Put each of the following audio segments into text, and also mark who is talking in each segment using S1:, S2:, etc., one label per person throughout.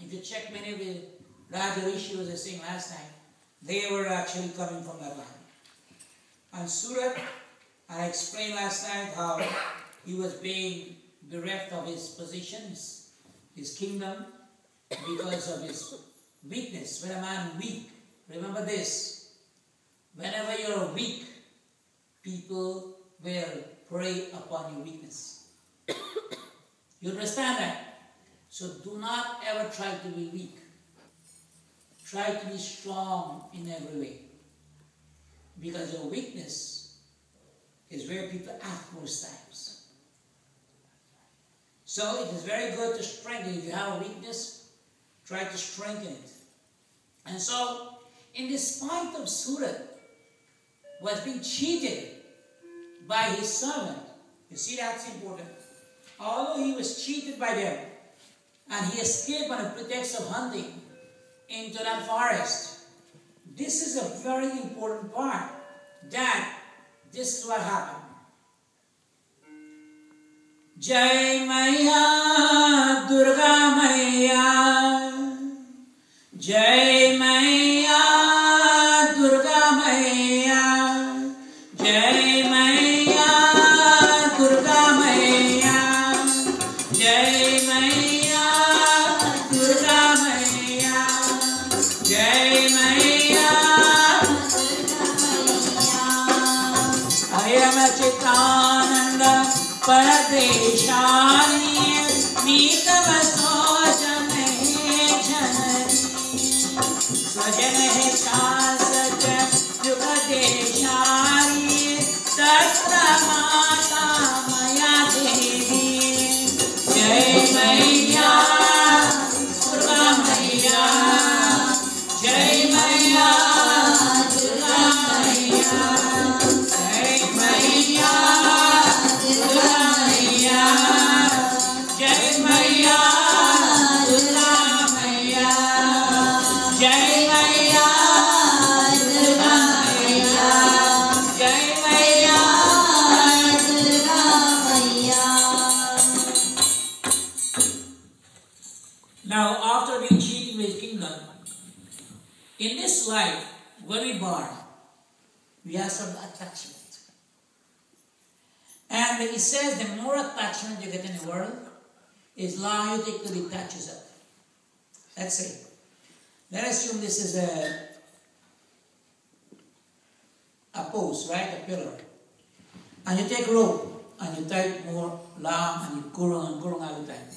S1: if you check many of the Raja Rishi was saying last time, they were actually coming from that land. And Surat, I explained last night how he was being bereft of his positions, his kingdom, because of his weakness. When a man is weak, remember this, whenever you're weak, people will prey upon your weakness. You understand that? So do not ever try to be weak. Try to be strong in every way. Because your weakness is where people act most times. So it is very good to strengthen. If you have a weakness, try to strengthen it. And so, in this point of Surat, was being cheated by his servant. You see, that's important. Although he was cheated by them, and he escaped on the pretext of hunting into that forest, this is a very important part, that this is what happened. Jai Maya Durga Maya, Jai Maya Durga Maya, Jai Maya Durga Maya, Jai Maya Durga Maya, Jai Maya I am a Chitananda Paradeshani Nitava Sojane Janani Swajane Chasat Yugadeshani Tatra Mata Maya Devi Jai Maya Durga Maya Jai Maya Durga Maya Jai Maya Durga Maya Jai Maya Durga Maya Jai Maya Durga Maya Jai Maya Durga Maya. Now, after being cheated with his kingdom, in this life, when we born, we have some attachment. And he says the more attachment you get in the world, is long you take to detach yourself. Let's say, let's assume this is a post, right? A pillar. And you take rope, and you tie it more long, and you gurung all the time.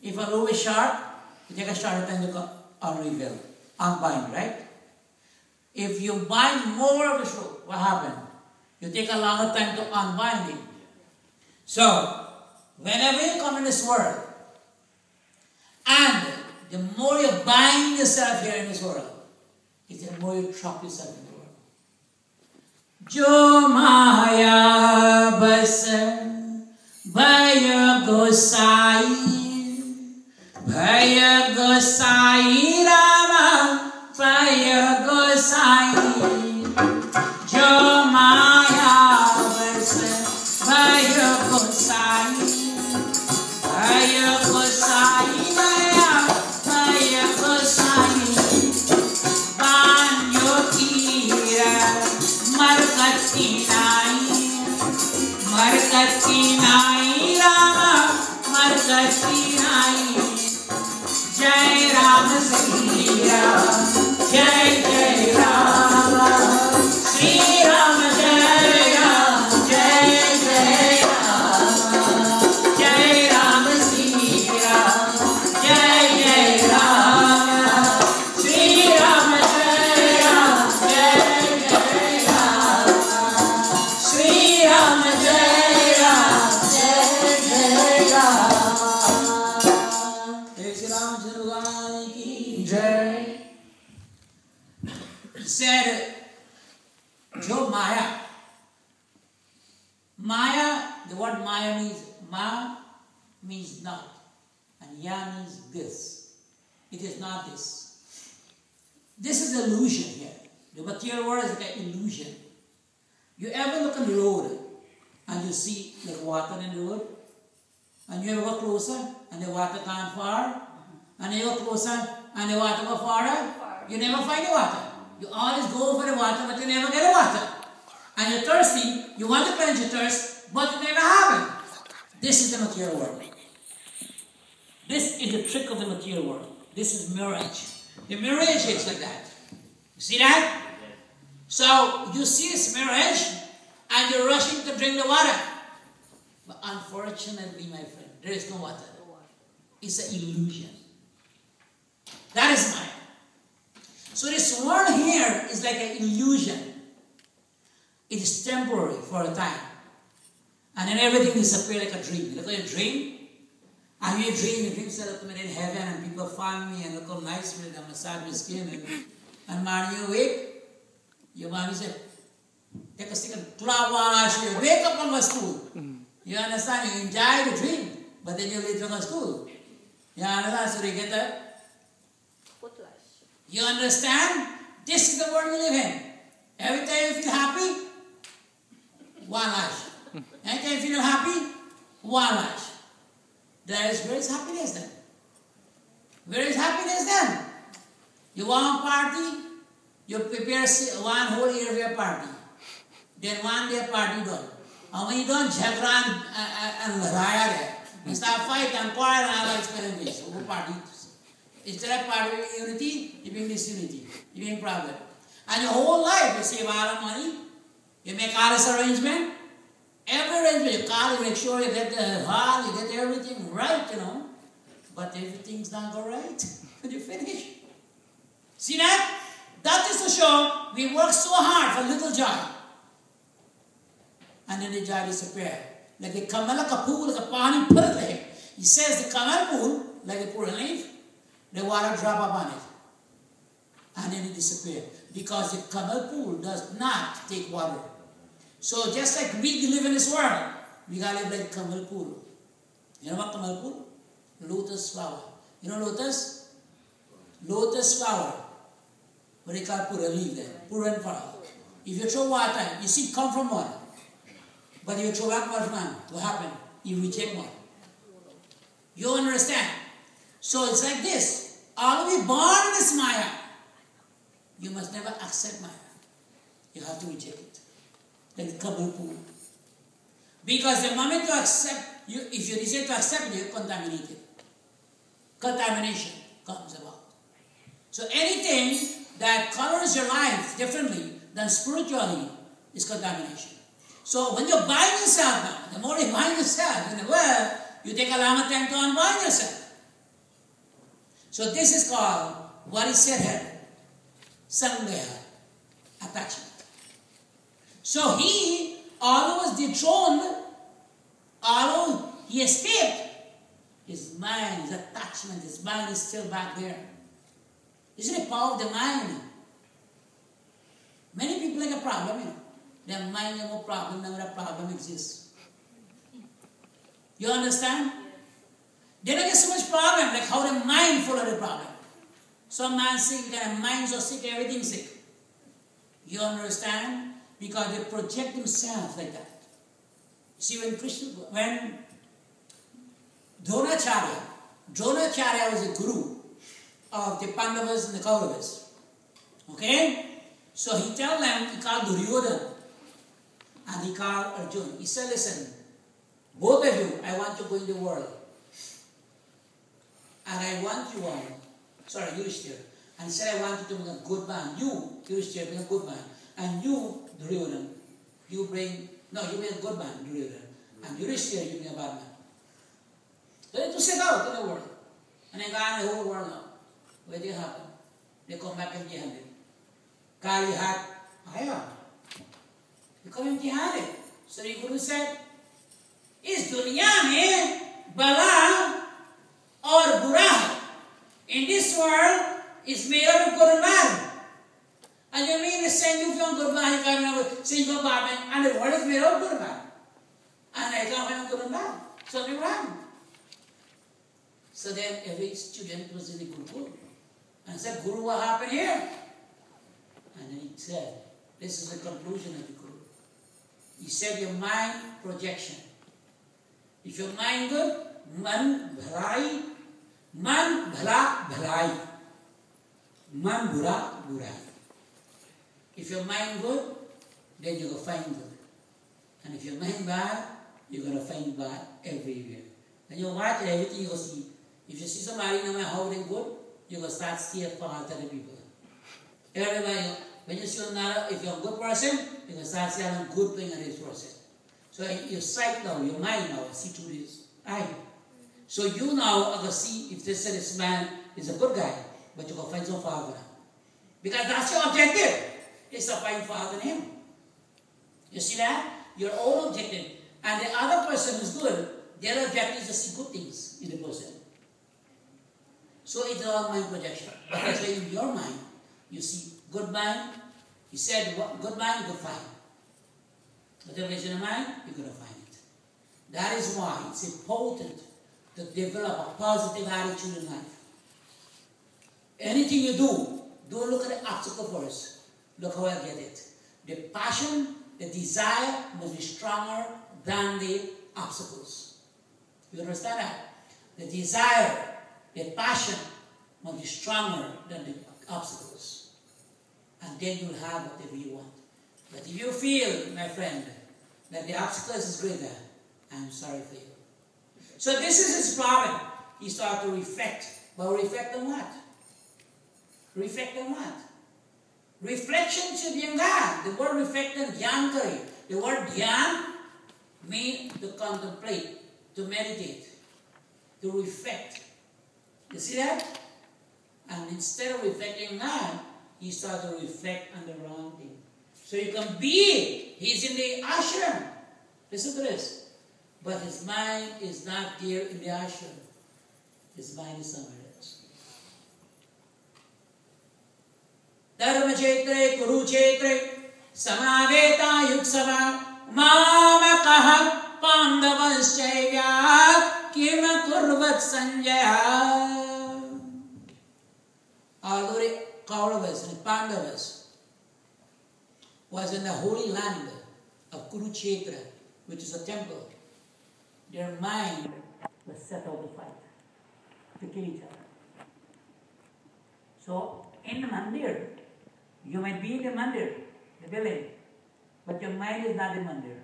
S1: If a rope is sharp, you take a sharp time to unravel, unbind, right? If you bind more of the rope, what happens? You take a longer time to unbind it. So, whenever you come in this world, and the more you bind yourself here in this world, is the more you trap yourself in the world. Jo Maya Bas Bhaya Gosai Rama Bhaya Gosai Jo Maya Bas Bhaya Gosai Bhaya Gosai Maya Bhaya Gosai Banyo Kira Markati Nai Rama Markati Nai Jai Ram Sri Ram Jai Jai Ram Sri Ram Jai Ram Jai Jai Ram Jai Ram Sri Ram Jai Jai Ram Sri Ram Jai Ram Jai Jai Ram Sri Ram Jai Ram Jai Jai Ram. Jai Ram Bhagwan ki Jai. He said, Jo Maya. Maya, the word Maya means Ma means not, and Ya means this. It is not this. This is illusion here. The material world is like an illusion. You ever look on the road and you see like water in the road? And you ever go closer and the water can't far? and you go closer, and the water go farther, you never find the water. You always go for the water, but you never get the water. And you're thirsty, you want to quench your thirst, but you never have it. This is the material world. This is the trick of the material world. This is mirage. The mirage is like that. You see that? So you see this mirage, and you're rushing to drink the water. But unfortunately, my friend, there is no water. It's an illusion. That is mine. So this world here is like an illusion. It is temporary for a time. And then everything disappears like a dream. You look at a dream, and you dream set up to me in heaven, and people find me and look how nice with them, massage my skin, and man, you awake, your mommy said, take a stick and clap wash, you wake up and go to school. You understand? You enjoy the dream, but then you later go to school. You understand? So they get that. You understand? This is the world we live in. Every time you feel happy, one lash. Every time you feel happy, one lash. Where is happiness then? Where is happiness then? You want a party, you prepare one whole year for your party. Then one day party done. And when you done, Jagran and Raya there. You start fighting and quarrel and all experiences. Who party? Instead of party unity, you bring disunity. You bring problem. And your whole life, you save all the money. You make all this arrangement. Every arrangement, you call, you make sure you get the hall, you get everything right, you know. But everything's not go right when you finish. See that? That is to show we work so hard for little joy. And then the joy disappears. Like a kamal, like a pool, like a pani, put it there. He says the kamal pool, like a pool leaf, the water drop upon it. And then it disappears. Because the kamal pool does not take water. So just like we live in this world, we gotta live like kamal pool. You know what kamal pool? Lotus flower. You know lotus? Lotus flower. What they call pura leaf there. Pura and flower. If you throw water, you see it come from water. But if you throw back water from what happens? You reject water. You understand? So it's like this. All of you born in this Maya. You must never accept Maya. You have to reject it. Like the kamal pool. Because the moment you accept, if you decide to accept it, you're contaminated. Contamination comes about. So anything that colors your life differently than spiritually is contamination. So when you bind yourself now, the more you bind yourself in the world, you take a long time to unbind yourself. So this is called what is said here, Sangha, attachment. So he, although was dethroned, although he escaped, his mind, his attachment, his mind is still back there. Isn't it power of the mind? Many people have a problem, you know. Their mind has no problem, never a problem exists. You understand? They don't get so much problem, like how the mind full of the problem. Some man sick, their mind so sick, everything sick. You understand? Because they project themselves like that. See, when Dronacharya was a guru of the Pandavas and the Kauravas. Okay? So he tell them, he called Duryodhana and he called Arjuna. He said, listen, both of you, I want to go in the world. And I want you all, Yudhishthira. And he said, I want you to bring a good man. You, Yudhishthira, bring a good man. And you, Duryodhana, you bring a good man, Duryodhana. And Yudhishthira, you bring a bad man. So they to set out in the world. And they got in the whole world now. What did happen? They come back empty-handed. Kali had iron. They come empty-handed. So the Guru said, is dunya mein bala or bura? In this world, is made up of good and bad. And you mean to send you from good and bad, you come send you bad, and the world is made up of good and bad. And I come from good and bad. Something wrong. So then every student was in the Guru. And said, Guru, what happened here? And then he said, this is the conclusion of the Guru. He said, your mind projection. If your mind good, man bharai, Man bhala bhalai. Man bura burai. If your mind good, then you're going to find good. And if your mind bad, you're going to find bad everywhere. And you watch everything, you go see. If you see somebody no matter how they good, you're going to start seeing fault other people. Everybody, when you see another, if you're a good person, you're going to start seeing a good thing in this person. So your sight now, your mind now, see through this eye. So you now are going to see if this man is a good guy, but you're going to find some fault in him. Because that's your objective, is to find fault in him. You see that? Your own objective. And the other person is good, their objective is to see good things in the person. So it's all mind projection. But that's why in your mind, you see good mind. He said, good mind, you can find. Whatever is in the mind, you're going to find it. That is why it's important to develop a positive attitude in life. Anything you do, don't look at the obstacle first. Look how I get it. The passion, the desire must be stronger than the obstacles. You understand that? The desire, the passion must be stronger than the obstacles. And then you'll have whatever you want. But if you feel, my friend, that the obstacles is greater, I'm sorry for you. So this is his problem. He started to reflect. But reflect on what? Reflect on what? Reflection should be in God. The word reflect in Dhyan kare. The word Dhyan means to contemplate, to meditate, to reflect. You see that? And instead of reflecting on God, he started to reflect on the wrong thing. So you can be, he's in the ashram. Listen to this. But his mind is not there in the ashram. His mind is somewhere else. Dharma chetre, kuru chetre, samaveta yuksava, mamakaha pandavaschaya, kima kurvat sanjaya. Although the Kauravas and the Pandavas was in the holy land of Kurukshetra, which is a temple, their mind was set out to fight, to kill each other. So, in the Mandir, you might be in the Mandir, the building, but your mind is not the Mandir.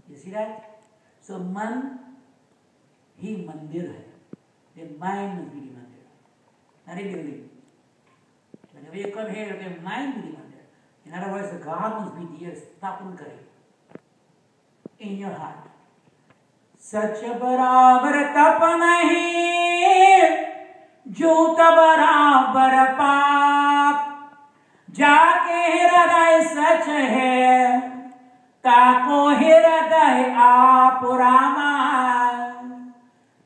S1: You see that? So, man, he Mandir hai. The mind must be the Mandir, not a building. Whenever you come here, your mind will be Mandir. In other words, the God must be there, स्थापन करे in your heart. सच बराबर तप नहीं, झूठ बराबर पाप, जाके हृदय सच है, ताको हृदय आप रामा,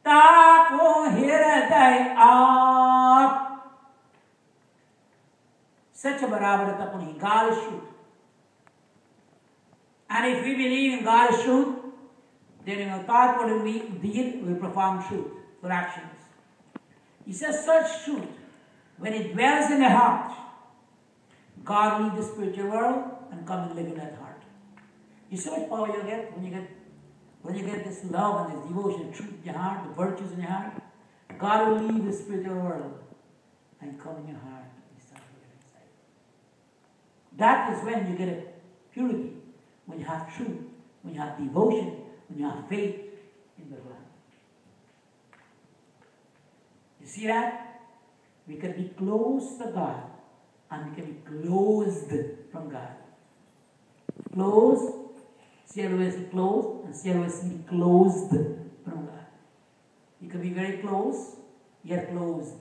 S1: ताको हृदय आप. Such a barabar tap nahi. God is truth. And if we believe in God is truth, then in our thought, what we deed, we perform truth for actions. He says such truth, when it dwells in the heart, God leaves the spiritual world and come and live in that heart. You see what power you get when you get this love and this devotion, truth in your heart, the virtues in your heart. God will leave the spiritual world and come in your heart. That is when you get a purity, when you have truth, when you have devotion, when you have faith in the Lord. You see that? We can be close to God and we can be closed from God. Close, see how we say close, and see how we say closed from God. You can be very close, yet closed.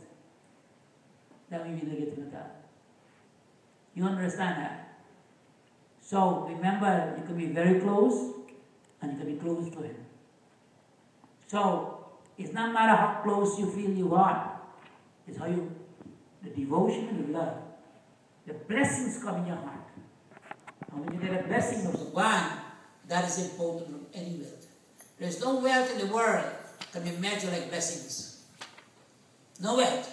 S1: That means we don't get to know God. You understand that? So remember, you can be very close and you can be close to Him. So it's not matter how close you feel you are, it's how you, the devotion and the love, the blessings come in your heart. And when you get a blessing of the one, that is important from any wealth. There's no wealth in the world that can be measured like blessings. No wealth.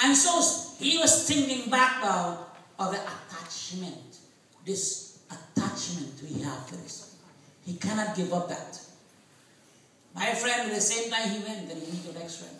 S1: And so he was thinking back now of the attachment, this attachment we have to this. He cannot give up that. My friend, at the same time he went, then he meet the next friend.